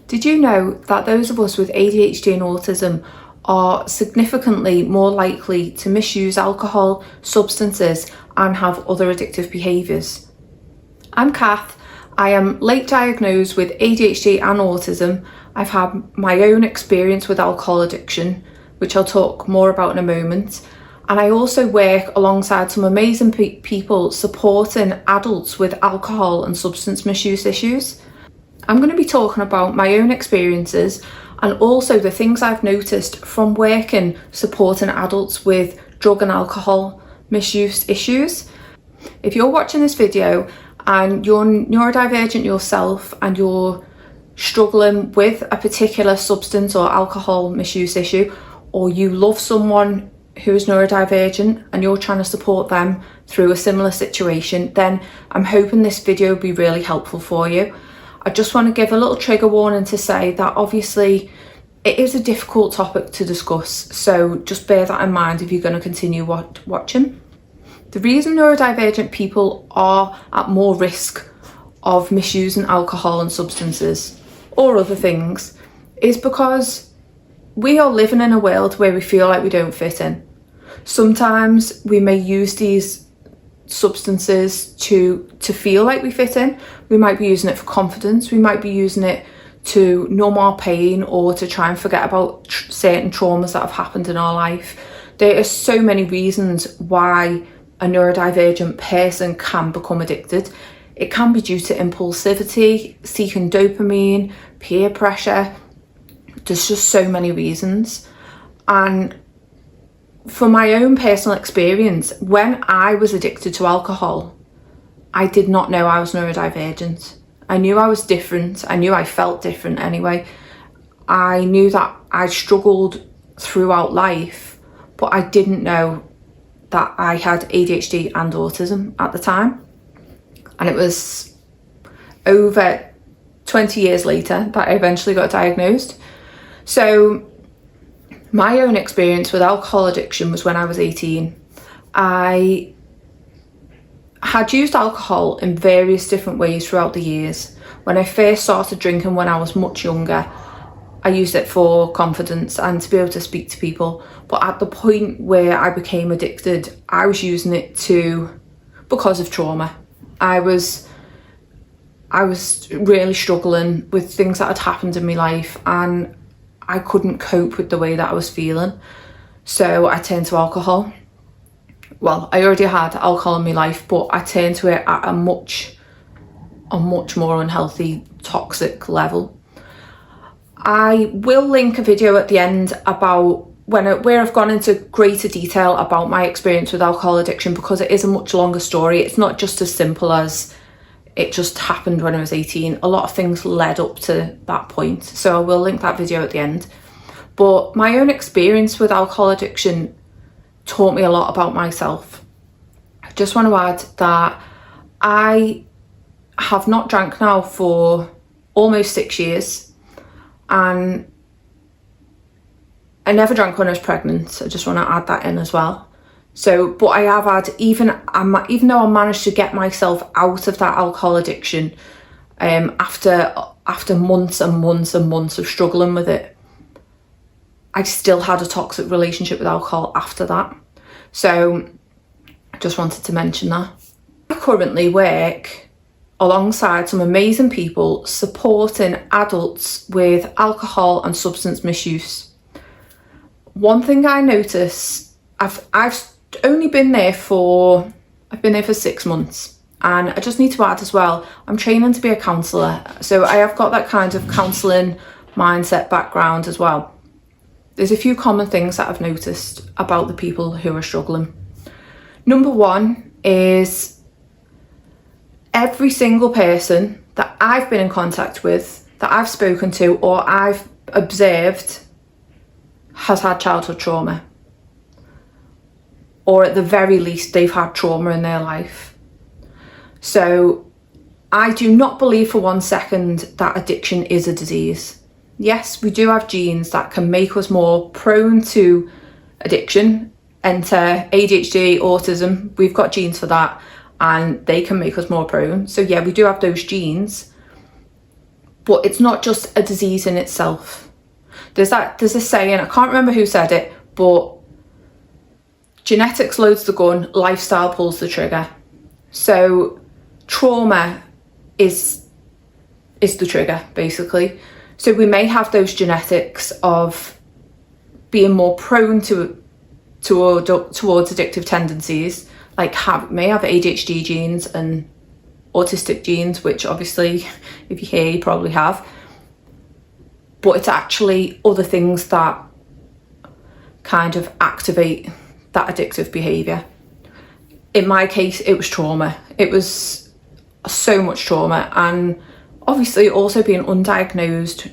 Did you know that those of us with ADHD and autism are significantly more likely to misuse alcohol, substances, and have other addictive behaviours? I'm Kath. I am late diagnosed with ADHD and autism. I've had my own experience with alcohol addiction, which I'll talk more about in a moment. And I also work alongside some amazing people supporting adults with alcohol and substance misuse issues. I'm going to be talking about my own experiences and also the things I've noticed from working supporting adults with drug and alcohol misuse issues. If you're watching this video and you're neurodivergent yourself and you're struggling with a particular substance or alcohol misuse issue, or you love someone who is neurodivergent and you're trying to support them through a similar situation, then I'm hoping this video will be really helpful for you. I just want to give a little trigger warning to say that obviously it is a difficult topic to discuss, so just bear that in mind if you're going to continue watching. The reason neurodivergent people are at more risk of misusing alcohol and substances or other things is because we are living in a world where we feel like we don't fit in. Sometimes we may use these substances to feel like we fit in. We might be using it for confidence. We might be using it to numb our pain or to try and forget about certain traumas that have happened in our life. There are so many reasons why a neurodivergent person can become addicted. It can be due to impulsivity, seeking dopamine, peer pressure. There's just so many reasons. And from my own personal experience, when I was addicted to alcohol, I did not know I was neurodivergent. I knew I was different. I knew I felt different anyway. I knew that I struggled throughout life, but I didn't know that I had ADHD and autism at the time. And it was over 20 years later that I eventually got diagnosed. So my own experience with alcohol addiction was when I was 18. I had used alcohol in various different ways throughout the years. When I first started drinking when I was much younger, I used it for confidence and to be able to speak to people. But at the point where I became addicted, I was using it because of trauma. I was really struggling with things that had happened in my life and I couldn't cope with the way that I was feeling. So I turned to alcohol. Well, I already had alcohol in my life, but I turned to it at a much more unhealthy, toxic level. I will link a video at the end about where I've gone into greater detail about my experience with alcohol addiction, because it is a much longer story. It's not just as simple as it just happened when I was 18. A lot of things led up to that point. So I will link that video at the end. But my own experience with alcohol addiction taught me a lot about myself. I just want to add that I have not drank now for almost 6 years. And I never drank when I was pregnant. I just want to add that in as well. So, but I have had, even though I managed to get myself out of that alcohol addiction, after months and months and months of struggling with it, I still had a toxic relationship with alcohol after that. So I just wanted to mention that. I currently work alongside some amazing people supporting adults with alcohol and substance misuse. One thing I notice, I've only been there for 6 months, and I just need to add as well, I'm training to be a counsellor, so I have got that kind of counselling mindset background as well. There's a few common things that I've noticed about the people who are struggling. Number one is every single person that I've been in contact with, that I've spoken to or I've observed has had childhood trauma. Or at the very least, they've had trauma in their life. So I do not believe for 1 second that addiction is a disease. Yes, we do have genes that can make us more prone to addiction. Enter ADHD, autism, we've got genes for that, and they can make us more prone. So yeah, we do have those genes. but it's not just a disease in itself. There's a saying, I can't remember who said it, but genetics loads the gun, lifestyle pulls the trigger. So trauma is the trigger, basically. So we may have those genetics of being more prone towards addictive tendencies, like may have ADHD genes and autistic genes, which obviously, if you're here, you probably have. But it's actually other things that kind of activate that addictive behaviour. In my case, it was trauma. It was so much trauma, and obviously also being undiagnosed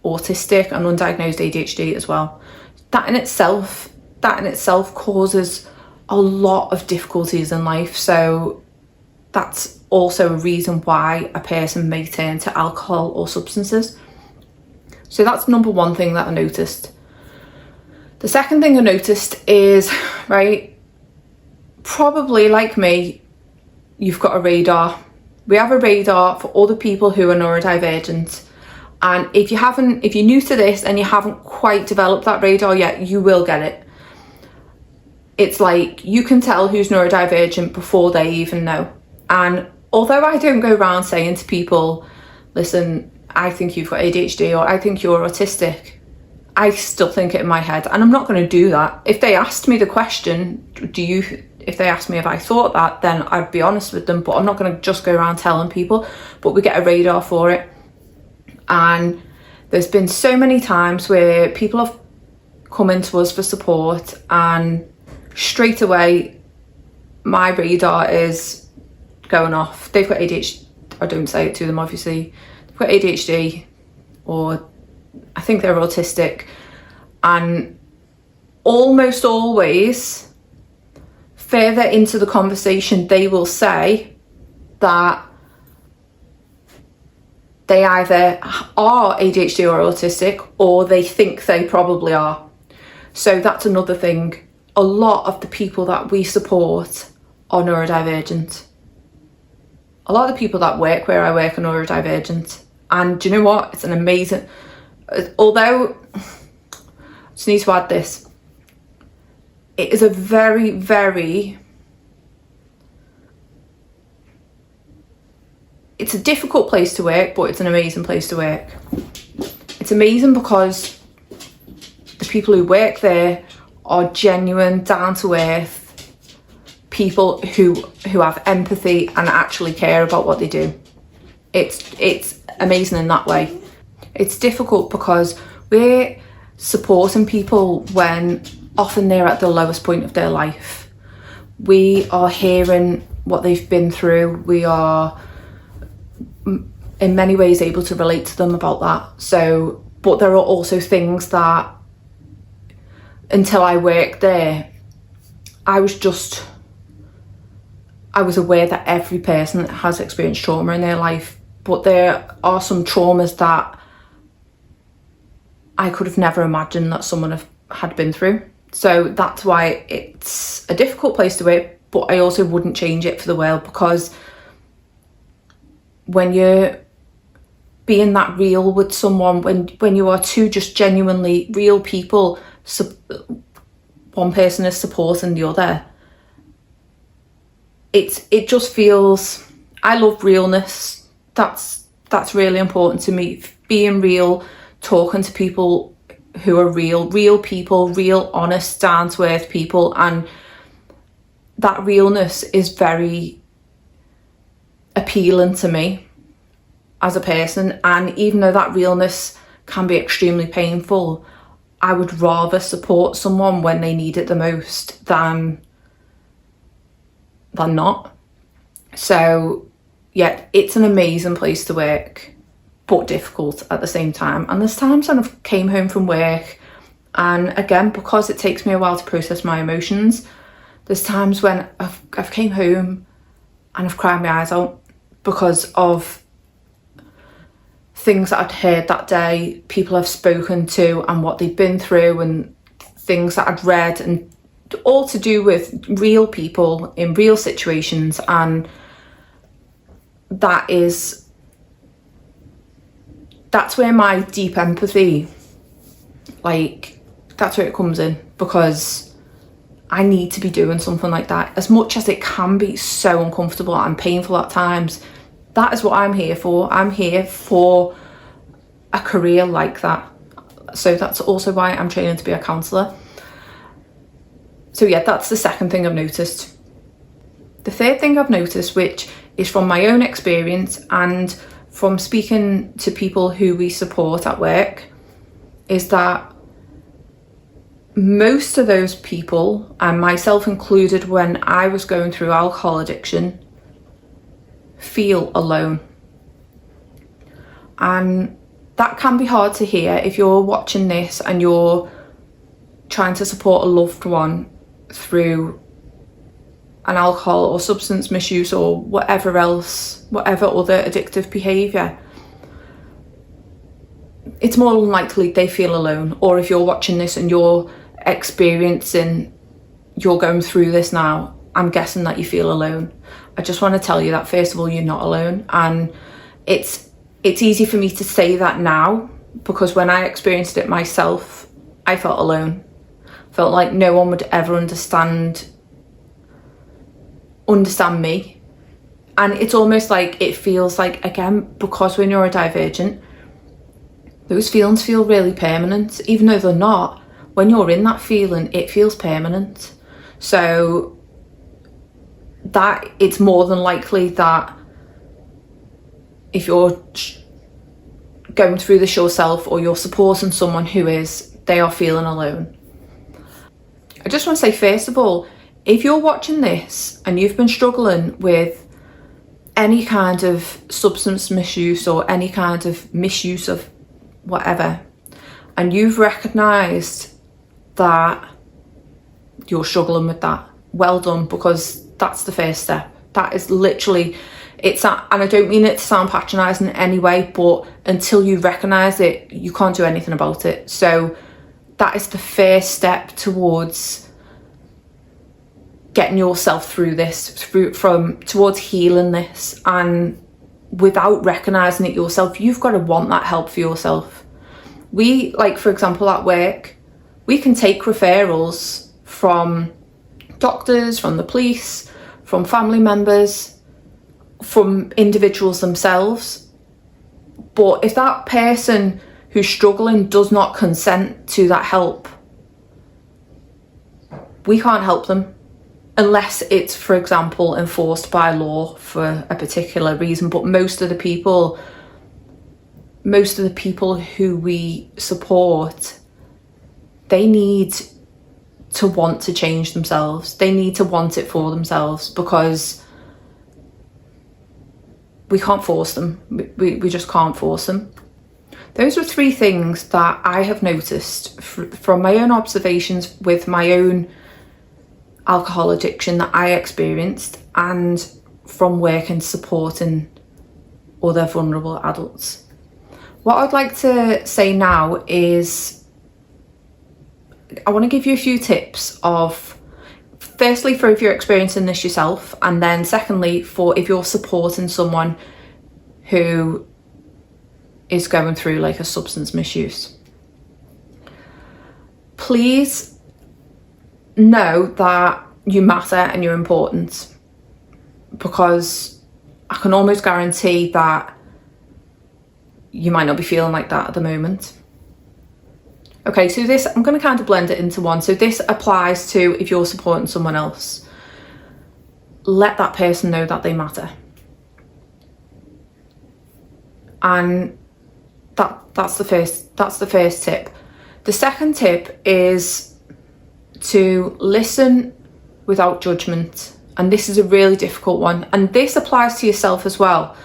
autistic and undiagnosed ADHD as well. That in itself causes a lot of difficulties in life. So that's also a reason why a person may turn to alcohol or substances. So that's number one thing that I noticed. The second thing I noticed is, right, probably like me, you've got a radar. We have a radar for other people who are neurodivergent. And if you're new to this and you haven't quite developed that radar yet, you will get it. It's like you can tell who's neurodivergent before they even know. And although I don't go around saying to people, listen, I think you've got ADHD or I think you're autistic, I still think it in my head, and I'm not going to do that. If they asked me the question, if they asked me if I thought that, then I'd be honest with them, but I'm not going to just go around telling people. But we get a radar for it. And there's been so many times where people have come into us for support, and straight away my radar is going off. They've got ADHD. I don't say it to them, obviously. They've got ADHD, or I think they're autistic. And almost always further into the conversation, they will say that they either are ADHD or autistic, or they think they probably are. So that's another thing. A lot of the people that we support are neurodivergent. A lot of the people that work where I work are neurodivergent. And do you know what? It's an amazing... Although, I just need to add this. It is a very, very... It's a difficult place to work, but it's an amazing place to work. It's amazing because the people who work there are genuine, down-to-earth people who have empathy and actually care about what they do. It's amazing in that way. It's difficult because we're supporting people when often they're at the lowest point of their life. We are hearing what they've been through. We are in many ways able to relate to them about that. So, but there are also things that until I worked there, I was aware that every person has experienced trauma in their life, but there are some traumas that I could have never imagined that someone had been through. So that's why it's a difficult place to work, but I also wouldn't change it for the world, because when you're being that real with someone, when you are two just genuinely real people, one person is supporting the other, it just feels... I love realness. That's really important to me. Being real, talking to people who are real people, real, honest, down-to-earth people, and that realness is very appealing to me as a person. And even though that realness can be extremely painful, I would rather support someone when they need it the most than not. So yeah, it's an amazing place to work, but difficult at the same time. And there's times when I've came home from work, and again, because it takes me a while to process my emotions, there's times when I've came home and I've cried my eyes out because of things that I'd heard that day, people I've spoken to and what they've been through, and things that I'd read, and all to do with real people in real situations. And that is that's where my deep empathy, like, that's where it comes in, because I need to be doing something like that. As much as it can be so uncomfortable and painful at times, that is what I'm here for. I'm here for a career like that. So that's also why I'm training to be a counsellor. So yeah, that's the second thing I've noticed. The third thing I've noticed, which is from my own experience and from speaking to people who we support at work, is that most of those people, and myself included when I was going through alcohol addiction, feel alone. And that can be hard to hear if you're watching this and you're trying to support a loved one through an alcohol or substance misuse or whatever else, whatever other addictive behaviour. It's more than likely they feel alone. Or if you're watching this and you're going through this now, I'm guessing that you feel alone. I just want to tell you that, first of all, you're not alone. And it's easy for me to say that now, because when I experienced it myself, I felt alone. Felt like no one would ever understand me. And it's almost like, it feels like, again, because we're neurodivergent, those feelings feel really permanent, even though they're not. When you're in that feeling, it feels permanent. So that it's more than likely that if you're going through this yourself, or you're supporting someone who is, they are feeling alone. I just want to say, first of all, if you're watching this and you've been struggling with any kind of substance misuse or any kind of misuse of whatever, and you've recognised that you're struggling with that, well done, because that's the first step. That is literally, and I don't mean it to sound patronising in any way, but until you recognise it, you can't do anything about it. So that is the first step towards getting yourself through this, towards healing this. And without recognising it yourself, you've got to want that help for yourself. We, like, for example, at work, we can take referrals from doctors, from the police, from family members, from individuals themselves. But if that person who's struggling does not consent to that help, we can't help them unless it's, for example, enforced by law for a particular reason. But most of the people who we support, they need to want to change themselves. They need to want it for themselves, because we can't force them. We just can't force them. Those are 3 things that I have noticed from my own observations with my own alcohol addiction that I experienced, and from working supporting other vulnerable adults. What I'd like to say now is, I want to give you a few tips of, firstly, for if you're experiencing this yourself, and then secondly, for if you're supporting someone who is going through like a substance misuse. Please know that you matter and you're important, because I can almost guarantee that you might not be feeling like that at the moment. Okay, so this, I'm going to kind of blend it into one. So this applies to if you're supporting someone else. Let that person know that they matter. And that's the first tip. The second tip is to listen without judgment. And this is a really difficult one. And this applies to yourself as well.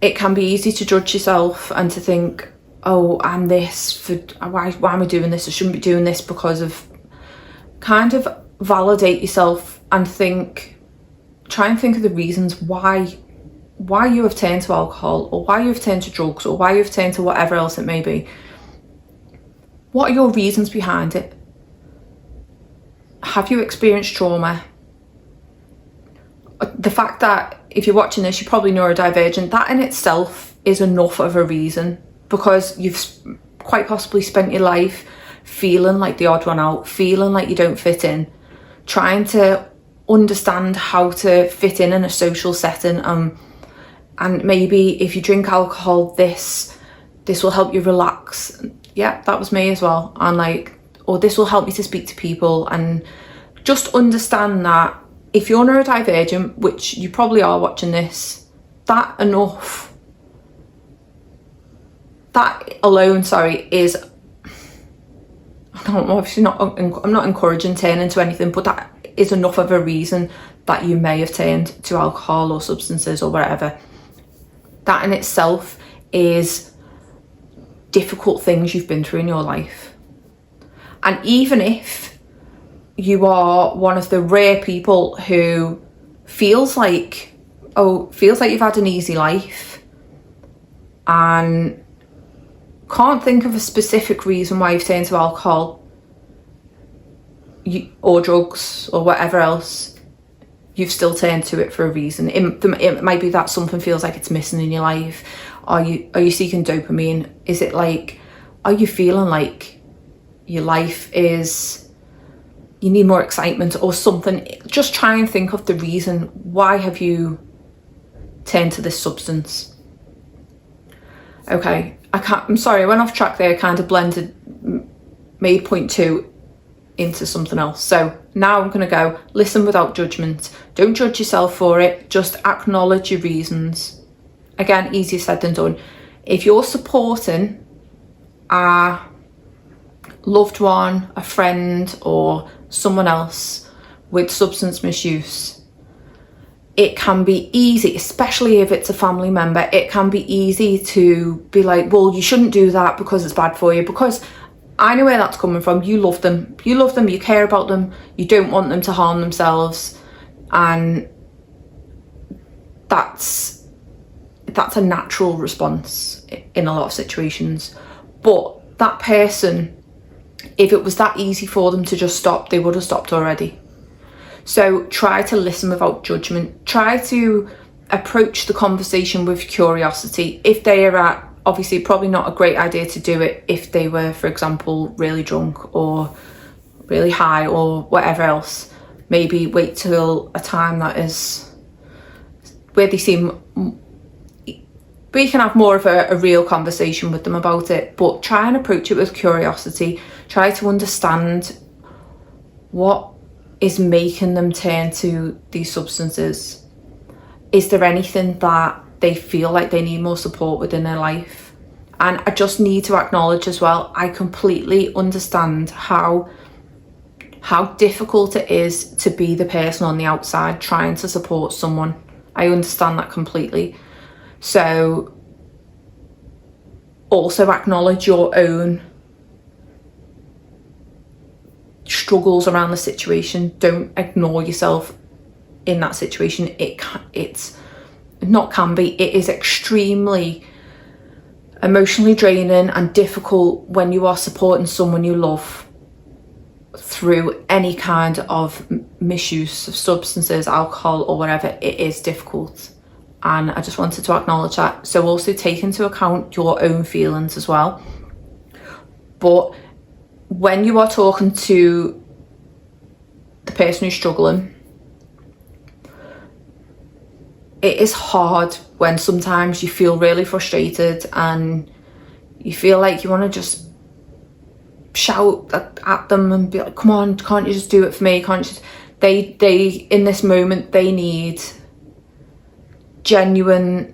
It can be easy to judge yourself and to think, oh, I'm this, why am I doing this? I shouldn't be doing this, because of, kind of validate yourself and try and think of the reasons why you have turned to alcohol, or why you've turned to drugs, or why you've turned to whatever else it may be. What are your reasons behind it? Have you experienced trauma? The fact that if you're watching this, you're probably neurodivergent, that in itself is enough of a reason, because you've quite possibly spent your life feeling like the odd one out, feeling like you don't fit in, trying to understand how to fit in a social setting, and maybe if you drink alcohol, this will help you relax. Yeah, that was me as well. And like, or this will help me to speak to people. And just understand that if you're neurodivergent, which you probably are watching this, that alone, is, I'm obviously not, I'm not encouraging turning to anything, but that is enough of a reason that you may have turned to alcohol or substances or whatever. That in itself is difficult things you've been through in your life. And even if you are one of the rare people who feels like you've had an easy life and can't think of a specific reason why you've turned to alcohol or drugs or whatever else, you've still turned to it for a reason. It might be that something feels like it's missing in your life. Are you seeking dopamine? Is it like, are you feeling like your life is, you need more excitement or something? Just try and think of the reason. Why have you turned to this substance? Okay, I'm sorry, I went off track there, kind of made point 2 into something else. So now I'm going to go, listen without judgment. Don't judge yourself for it, just acknowledge your reasons. Again, easier said than done. If you're supporting a loved one, a friend, or someone else with substance misuse, it can be easy, especially if it's a family member, it can be easy to be like, well, you shouldn't do that because it's bad for you, because I know where that's coming from. You love them, you care about them, you don't want them to harm themselves, and that's a natural response in a lot of situations. But that person, if it was that easy for them to just stop, they would have stopped already. So try to listen without judgment. Try to approach the conversation with curiosity. If they are at, obviously probably not a great idea to do it if they were, for example, really drunk or really high or whatever else. Maybe wait till a time that is where they seem, where you can have more of a real conversation with them about it. But try and approach it with curiosity. Try to understand what is making them turn to these substances. Is there anything that they feel like they need more support within their life? And I just need to acknowledge as well, I completely understand how difficult it is to be the person on the outside trying to support someone. I understand that completely. So also acknowledge your own struggles around the situation. Don't ignore yourself in that situation. It is extremely emotionally draining and difficult when you are supporting someone you love through any kind of misuse of substances, alcohol or whatever. It is difficult, and I just wanted to acknowledge that. So also take into account your own feelings as well. But when you are talking to the person who's struggling, it is hard when sometimes you feel really frustrated and you feel like you want to just shout at them and be like, come on, can't you just do it for me? Can't you just... They in this moment, they need genuine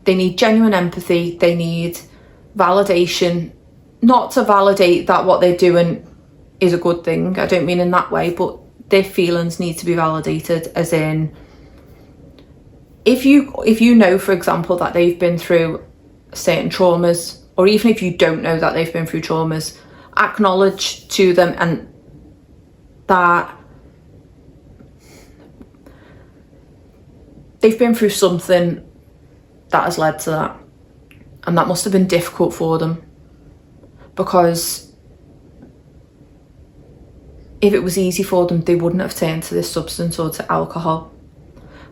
empathy. They need validation. Not to validate that what they're doing is a good thing, I don't mean in that way, but their feelings need to be validated, as in, if you know, for example, that they've been through certain traumas, or even if you don't know that they've been through traumas, acknowledge to them and that they've been through something that has led to that, and that must have been difficult for them. Because if it was easy for them, they wouldn't have turned to this substance or to alcohol.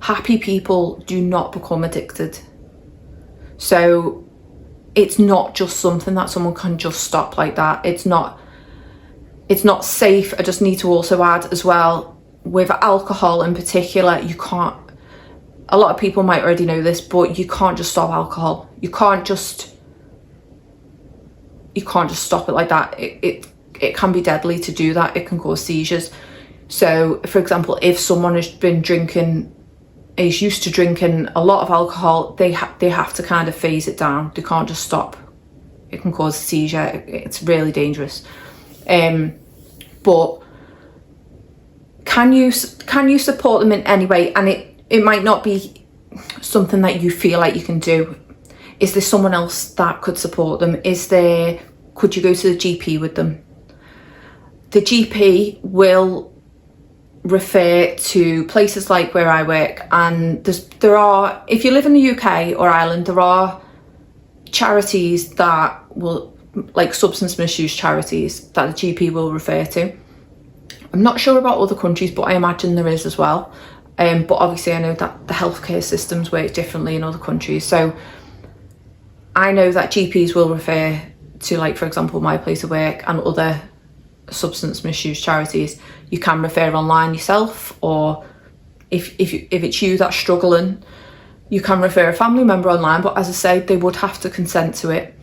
Happy people do not become addicted. So it's not just something that someone can just stop like that. It's not safe. I just need to also add as well, with alcohol in particular, you can't, a lot of people might already know this, but you can't just stop alcohol. You can't just stop it like that. It can be deadly to do that. It can cause seizures. So for example, if someone has been drinking, is used to drinking a lot of alcohol, they have to kind of phase it down. They can't just stop. It can cause a seizure. It's really dangerous. But can you support them in any way? And it might not be something that you feel like you can do. Is there someone else that could support them? Could you go to the GP with them? The GP will refer to places like where I work, and there are, if you live in the UK or Ireland, there are charities that will, like substance misuse charities, that the GP will refer to. I'm not sure about other countries, but I imagine there is as well. But obviously I know that the healthcare systems work differently in other countries. So I know that GPs will refer to, like, for example, my place of work and other substance misuse charities. You can refer online yourself, or if it's you that's struggling, you can refer a family member online. But as I say, they would have to consent to it.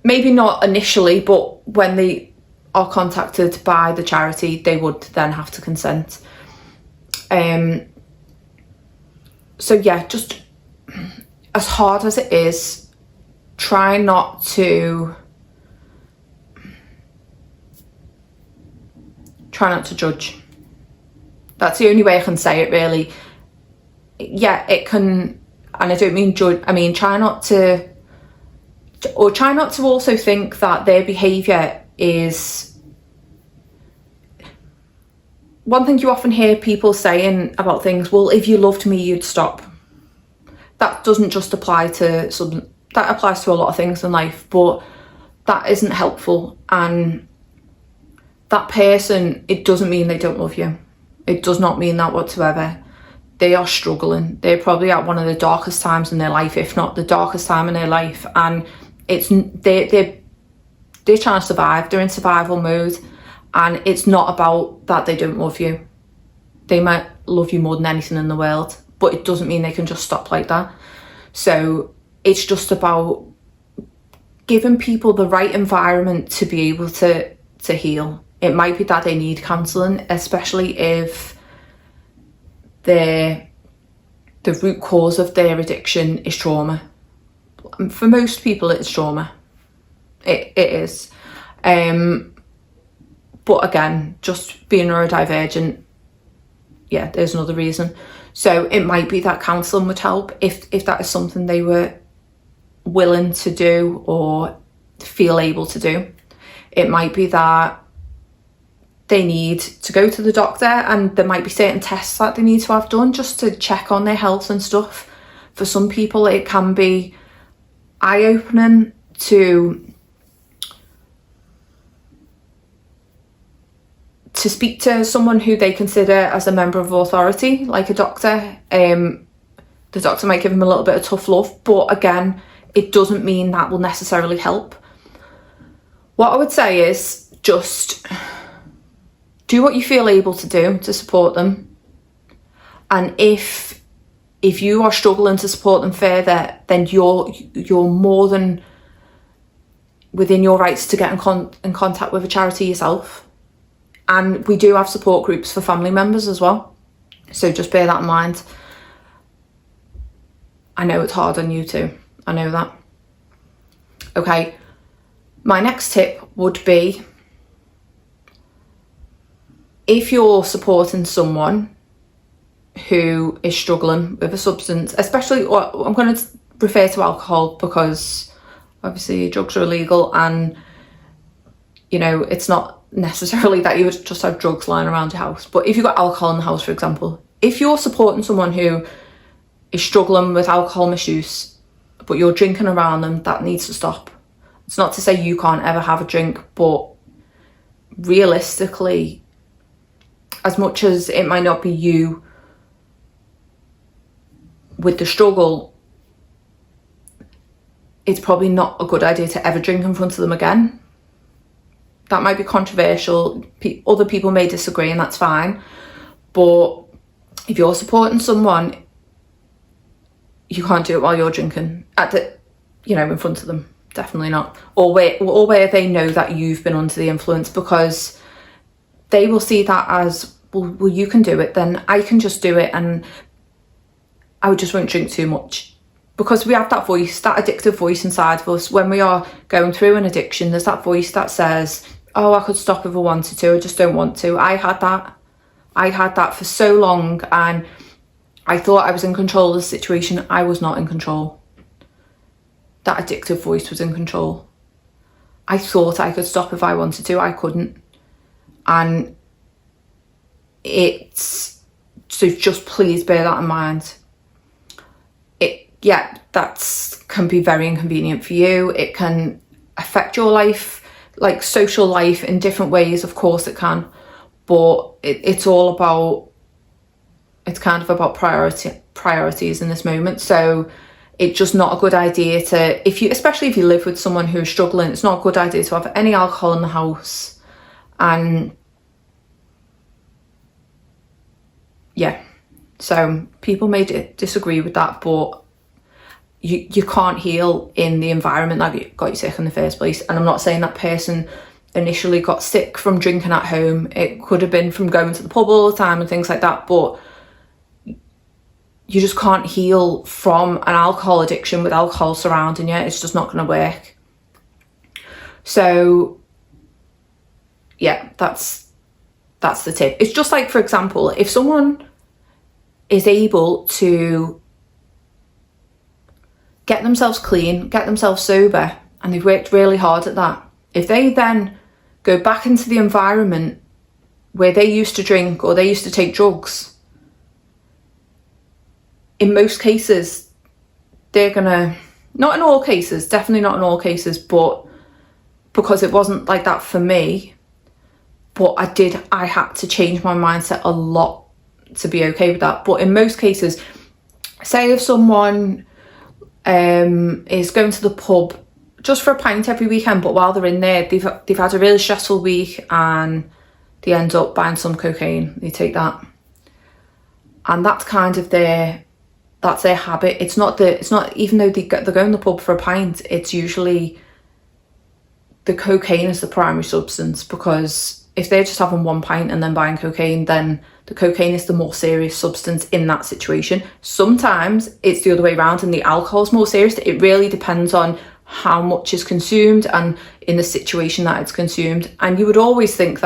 Maybe not initially, but when they are contacted by the charity, they would then have to consent. So yeah, just as hard as it is, try not to judge. That's the only way I can say it, really. Yeah, it can, and I don't mean judge, I mean try not to also think that their behaviour is... One thing you often hear people saying about things, well, if you loved me, you'd stop. That doesn't just apply to something, that applies to a lot of things in life, but that isn't helpful. And that person, it doesn't mean they don't love you. It does not mean that whatsoever. They are struggling. They're probably at one of the darkest times in their life, if not the darkest time in their life. And they're trying to survive. They're in survival mode. And it's not about that they don't love you. They might love you more than anything in the world, but it doesn't mean they can just stop like that. So it's just about giving people the right environment to be able to heal. It might be that they need counselling, especially if the root cause of their addiction is trauma. For most people, it's trauma. It is. But again, just being neurodivergent, yeah, there's another reason. So it might be that counselling would help if that is something they were willing to do or feel able to do. It might be that they need to go to the doctor, and there might be certain tests that they need to have done just to check on their health and stuff. For some people, it can be eye-opening to speak to someone who they consider as a member of authority, like a doctor. The doctor might give them a little bit of tough love, but again, it doesn't mean that will necessarily help. What I would say is just do what you feel able to do to support them. And if you are struggling to support them further, then you're more than within your rights to get in contact with a charity yourself. And we do have support groups for family members as well. So just bear that in mind. I know it's hard on you too. I know that. Okay. My next tip would be, if you're supporting someone who is struggling with a substance, especially, I'm going to refer to alcohol because obviously drugs are illegal, and you know, it's not necessarily that you would just have drugs lying around your house. But if you've got alcohol in the house, for example, if you're supporting someone who is struggling with alcohol misuse, but you're drinking around them, that needs to stop. It's not to say you can't ever have a drink, but realistically, as much as it might not be you with the struggle, it's probably not a good idea to ever drink in front of them again. That might be controversial. Other people may disagree, and that's fine. But if you're supporting someone, you can't do it while you're drinking in front of them. Definitely not. Or where they know that you've been under the influence, because they will see that as, well, you can do it, then I can just do it, and I just won't drink too much. Because we have that voice, that addictive voice inside of us. When we are going through an addiction, there's that voice that says, oh, I could stop if I wanted to, I just don't want to. I had that for so long, and I thought I was in control of the situation. I was not in control. That addictive voice was in control. I thought I could stop if I wanted to. I couldn't. And so just please bear that in mind. That can be very inconvenient for you. It can affect your life, like social life, in different ways. Of course it can. But it's kind of about priorities in this moment. So it's just not a good idea to, especially if you live with someone who's struggling, it's not a good idea to have any alcohol in the house. And yeah, so people may disagree with that, but you can't heal in the environment that got you sick in the first place. And I'm not saying that person initially got sick from drinking at home. It could have been from going to the pub all the time and things like that, but you just can't heal from an alcohol addiction with alcohol surrounding you. It's just not going to work. So yeah, that's the tip. It's just like, for example, if someone is able to get themselves clean, get themselves sober, and they've worked really hard at that, if they then go back into the environment where they used to drink or they used to take drugs, in most cases, they're gonna, not in all cases, definitely not in all cases, but because it wasn't like that for me, but I had to change my mindset a lot to be okay with that. But in most cases, say if someone is going to the pub just for a pint every weekend, but while they're in there, they've had a really stressful week and they end up buying some cocaine. They take that, and that's kind of their habit. It's not even though they're going to the pub for a pint, it's usually the cocaine is the primary substance, because if they're just having one pint and then buying cocaine, then the cocaine is the more serious substance in that situation. Sometimes it's the other way around and the alcohol's more serious. It really depends on how much is consumed and in the situation that it's consumed. And you would always think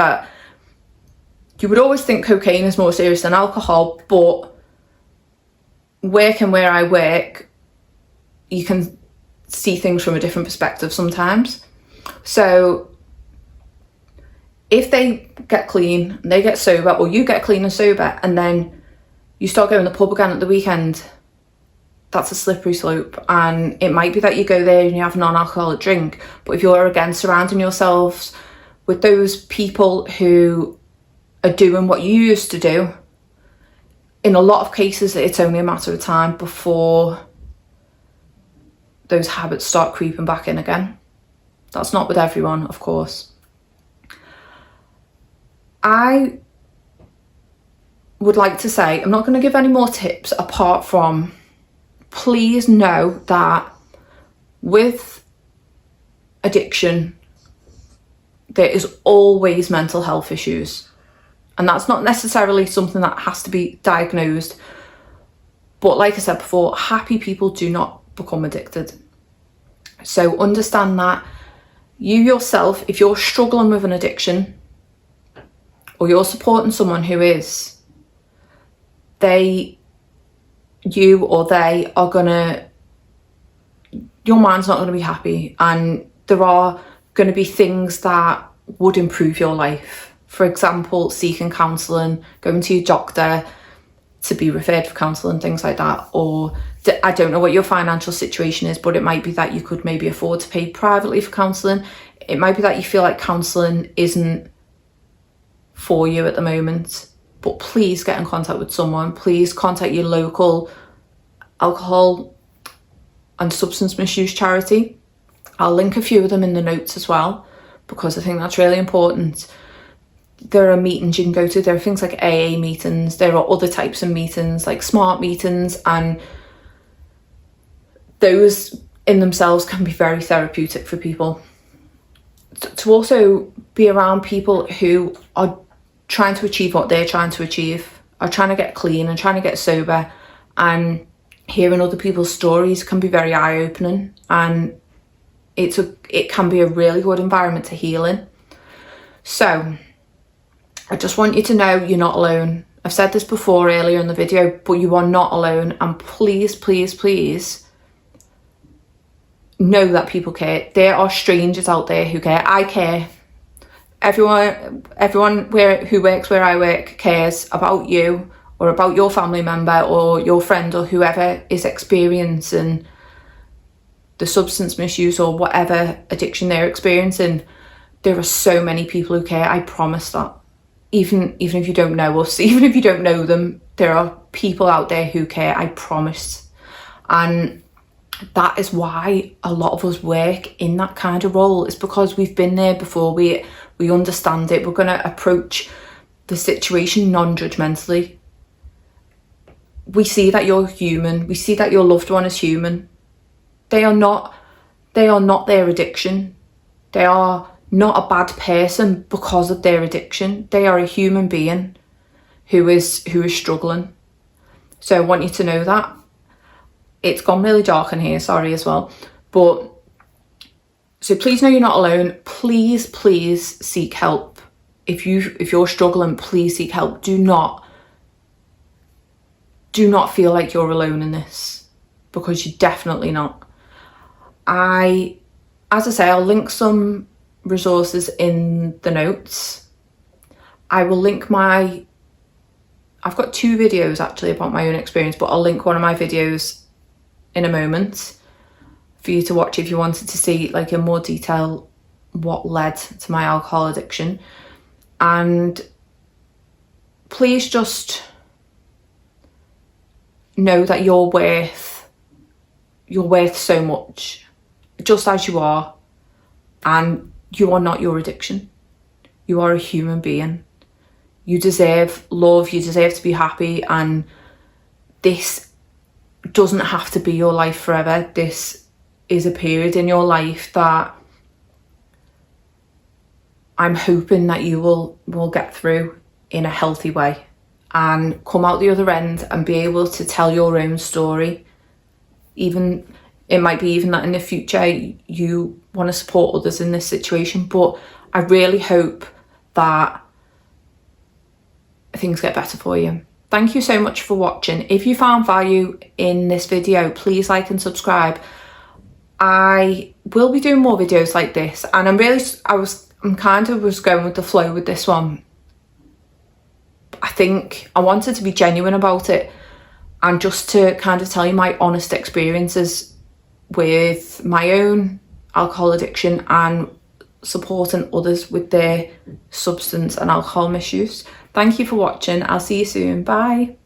cocaine is more serious than alcohol, but working where I work, you can see things from a different perspective sometimes. So if they get clean, they get sober, or you get clean and sober, and then you start going to the pub again at the weekend, that's a slippery slope. And it might be that you go there and you have a non-alcoholic drink, but if you're again surrounding yourselves with those people who are doing what you used to do, in a lot of cases it's only a matter of time before those habits start creeping back in again. That's not with everyone, of course. I would like to say, I'm not going to give any more tips apart from, please know that with addiction, there is always mental health issues. And that's not necessarily something that has to be diagnosed. But like I said before, happy people do not become addicted. So understand that you yourself, if you're struggling with an addiction, or you're supporting someone who is, you or they are gonna, your mind's not gonna be happy, and there are gonna be things that would improve your life. For example, seeking counselling, going to your doctor to be referred for counselling, things like that. Or I don't know what your financial situation is, but it might be that you could maybe afford to pay privately for counselling. It might be that you feel like counselling isn't for you at the moment, but please get in contact with someone. Please contact your local alcohol and substance misuse charity. I'll link a few of them in the notes as well, because I think that's really important. There are meetings you can go to. There are things like AA meetings. There are other types of meetings like SMART meetings, and those in themselves can be very therapeutic for people. To also be around people who are trying to achieve what they're trying to achieve, are trying to get clean and trying to get sober, and hearing other people's stories can be very eye-opening, and it can be a really good environment to heal in. So I just want you to know you're not alone. I've said this before earlier in the video, but you are not alone, and please, please, please know that people care. There are strangers out there who care. I care. Everyone who works where I work cares about you, or about your family member or your friend or whoever is experiencing the substance misuse or whatever addiction they're experiencing. There are so many people who care. I promise that. Even if you don't know us, even if you don't know them, there are people out there who care. I promise. And that is why a lot of us work in that kind of role. It's because we've been there before. We understand it. We're going to approach the situation non-judgmentally. We see that you're human. We see that your loved one is human. They are not their addiction. They are not a bad person because of their addiction. They are a human being who is struggling. So I want you to know that. It's gone really dark in here, sorry as well. But so please know you're not alone. Please, please seek help. If you're struggling, please seek help. Do not feel like you're alone in this, because you're definitely not. As I say, I'll link some resources in the notes. I will link I've got 2 videos actually about my own experience, but I'll link one of my videos in a moment for you to watch if you wanted to see like in more detail what led to my alcohol addiction. And please just know that you're worth so much, just as you are, and you are not your addiction. You are a human being. You deserve love, you deserve to be happy, and this doesn't have to be your life forever. This is a period in your life that I'm hoping that you will get through in a healthy way and come out the other end and be able to tell your own story. Even it might be even that in the future you want to support others in this situation, but I really hope that things get better for you. Thank you so much for watching. If you found value in this video, please like and subscribe. I will be doing more videos like this, and I'm kind of was going with the flow with this one. I think I wanted to be genuine about it and just to kind of tell you my honest experiences with my own alcohol addiction and supporting others with their substance and alcohol misuse. Thank you for watching. I'll see you soon. Bye.